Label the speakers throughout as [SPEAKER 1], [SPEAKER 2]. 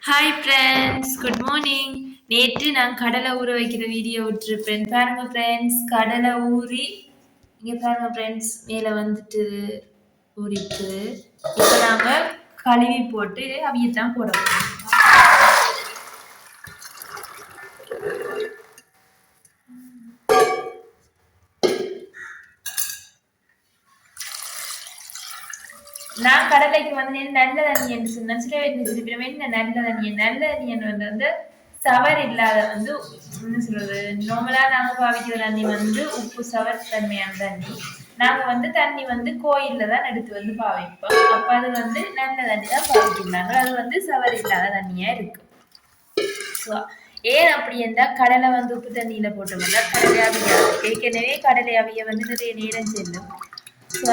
[SPEAKER 1] Hi friends, good morning. நேற்று நான் கடலை ஊற வைக்கிற வீடியோ விட்டுருப்பேன். பாருங்க ஃப்ரெண்ட்ஸ், கடலை ஊறி இங்கே பாருங்க ஃப்ரெண்ட்ஸ், மேலே வந்துட்டு ஊறிட்டு இப்போ நாங்கள் கழுவி போட்டு அவியத்தான் போட போகிறோம். நான் கடலைக்கு வந்து நல்ல தண்ணி என்று சொன்னேன். சில பேர் திருப்பிடுவேன் என்ன நல்ல தண்ணி வந்து சவர் இல்லாத வந்து என்ன சொல்றது, நார்மலா நாங்க பாவிக்கிற தண்ணி வந்து உப்பு சவர் தன்மையான தண்ணி. நாங்க வந்து தண்ணி வந்து கோயில்ல தான் எடுத்து வந்து பாவிப்போம். அப்ப அது வந்து நல்ல தண்ணி தான் பாவிக்கிறாங்க. அது வந்து சவர் இல்லாத தண்ணியா இருக்கு. ஏன் அப்படி என்றா கடலை வந்து உப்பு தண்ணியில போட்டோம்னா கடலை அவிய ஏற்கனவே கடலை அவிய வந்து நிறைய நேரம் செல்லும்.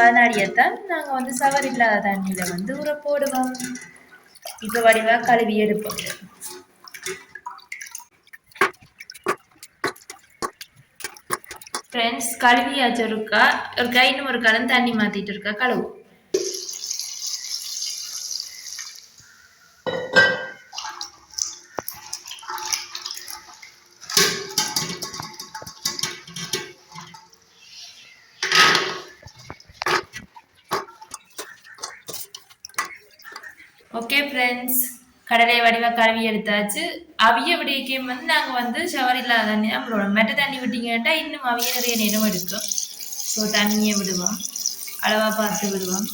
[SPEAKER 1] அதனாடியத்தான் நாங்க வந்து சவர் இல்லாத தண்ணியில வந்து ஊற போடுவோம். இப்ப வடிவா கழுவி எடுப்போம். ஃப்ரெண்ட்ஸ், கழுவியாச்சும் இருக்கா இன்னும் ஒரு கலந்து தண்ணி மாத்திட்டு இருக்கா கழுவு. ஓகே ஃப்ரெண்ட்ஸ், கடலை வடிவாக கழுவி எடுத்தாச்சு. அவிய விடியக்கையும் வந்து நாங்கள் வந்து ஷவர் இல்லாத தண்ணி தான் விடுவோம். மெட்ட தண்ணி விட்டீங்கன்னா இன்னும் அவிய நிறைய நேரம் எடுக்கும். ஸோ தண்ணியை விடுவோம், அளவாக பார்த்து விடுவோம்.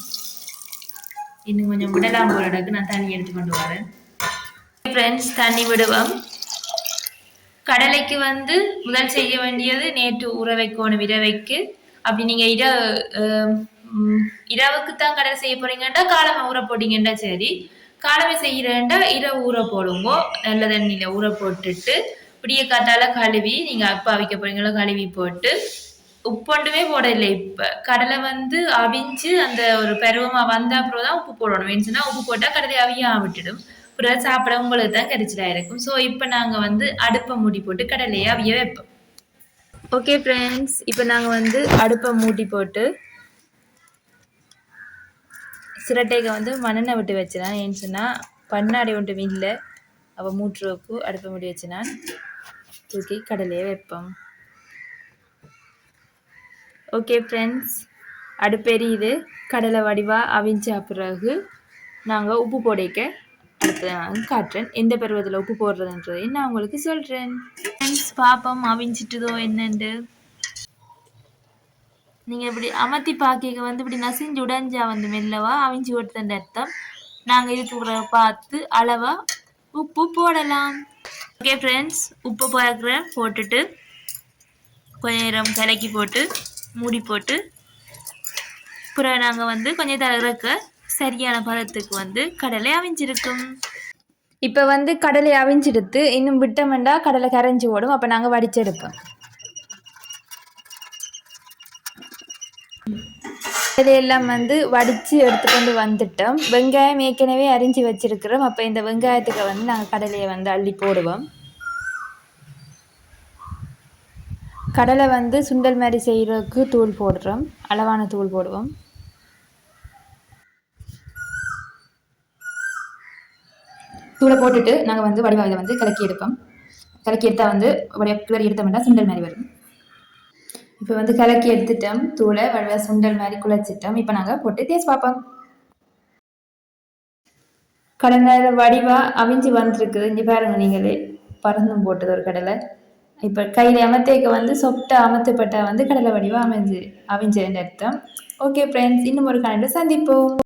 [SPEAKER 1] இன்னும் கொஞ்சம் விடலாம் போல இடக்கு நான் தண்ணி எடுத்து கொண்டு வரேன். ஃப்ரெண்ட்ஸ், தண்ணி விடுவோம். கடலைக்கு வந்து முதல் செய்ய வேண்டியது நேற்று ஊற வைக்கணும் இரவைக்கு. அப்படி நீங்கள் இரவுக்கு தான் கடலை செய்ய போறீங்கன்னா காலமை ஊற போட்டீங்கன்னா சரி. காலமை செய்யறேன்டா இரவு ஊற போடுங்க. நல்ல தண்ணியில ஊற போட்டுட்டு பிடிய காத்தால கழுவி நீங்க அப்பா அவிக்க போறீங்களோ கழுவி போட்டு உப்பொண்டுமே போடலை. இப்ப கடலை வந்து அவிஞ்சு அந்த ஒரு பருவமா வந்த அப்புறம் தான் உப்பு போடணும். வேணுச்சுன்னா உப்பு போட்டா கடலை அவியா விட்டுடும். அப்புறம் சாப்பிட உங்களுக்கு தான் கரிச்சலா இருக்கும். ஸோ இப்போ நாங்க வந்து அடுப்பை மூடி போட்டு கடலையை அவிய வைப்போம். ஓகே ஃப்ரெண்ட்ஸ், இப்போ நாங்கள் வந்து அடுப்பை மூடி போட்டு சிரட்டைக்கு வந்து மண்ணெண்ணெய் விட்டு வச்சினான். ஏன்னு சொன்னால் பண்ணாடி ஒன்றும் இல்லை. அவள் மூட்டுறவுக்கு அடுப்பை மூடி வச்சினான். தூக்கி கடலையே வைப்போம். ஓகே ஃப்ரெண்ட்ஸ், அடுப்பெரியுது. கடலை வடிவாக அவிஞ்ச பிறகு நாங்கள் உப்பு போடைக்க அடுத்து நான் காட்டுறேன். எந்த பருவத்தில் உப்பு போடுறதுன்றதையும் நான் உங்களுக்கு சொல்கிறேன். ஃப்ரெண்ட்ஸ், பாப்போம் அவிஞ்சிட்டுதோ என்னண்டு. நீங்கள் இப்படி அமர்த்தி பாக்கிக்க வந்து இப்படி நசிஞ்சு உடைஞ்சா வந்து மெல்லவா அவிஞ்சு ஓட்டுதன் அர்த்தம். நாங்கள் இதுக்கு பார்த்து அளவா உப்பு போடலாம். ஓகே ஃப்ரெண்ட்ஸ், உப்பு போட்டுட்டு கொஞ்ச நேரம் கலக்கி போட்டு மூடி போட்டு அப்புறம் நாங்கள் வந்து கொஞ்சம் தளர்க்க சரியான பதத்துக்கு வந்து கடலை அவிஞ்சிருக்கும். இப்போ வந்து கடலை அவிஞ்செடுத்து இன்னும் விட்டோம்னா கடலை கரைஞ்சி ஓடும். அப்போ நாங்கள் வடிச்செடுப்போம். இதையெல்லாம் வந்து வடித்து எடுத்துக்கொண்டு வந்துட்டோம். வெங்காயம் ஏற்கனவே அரிஞ்சு வச்சிருக்கிறோம். அப்போ இந்த வெங்காயத்துக்கு வந்து நாங்கள் கடலையை வந்து அள்ளி போடுவோம். கடலை வந்து சுண்டல் மாதிரி செய்கிறதுக்கு தூள் போடுறோம். அளவான தூள் போடுவோம். தூளை போட்டுட்டு நாங்கள் வந்து வடிவாக இதை வந்து கலக்கி எடுப்போம். கலக்கி எடுத்தால் வந்து கிளறி எடுத்தோம்னா சுண்டல் மாதிரி வரும். இப்போ வந்து கலக்கி எடுத்துட்டோம். தூளை வடிவாக சுண்டல் மாதிரி குழைச்சிட்டோம். இப்போ நாங்கள் போட்டு டேஸ்ட் பார்ப்போம். கடலை வடிவாக அவிஞ்சு வந்துருக்குது. இங்கே பாருங்க, நீங்களே பறந்தும் போட்டது ஒரு கடலை. இப்போ கையில் அமர்த்தேக்க வந்து சொப்டா அமர்த்தப்பட்டால் வந்து கடலை வடிவாக அவிஞ்சு அர்த்தம். ஓகே ஃப்ரெண்ட்ஸ், இன்னும் ஒரு கனெக்டில் சந்திப்போம்.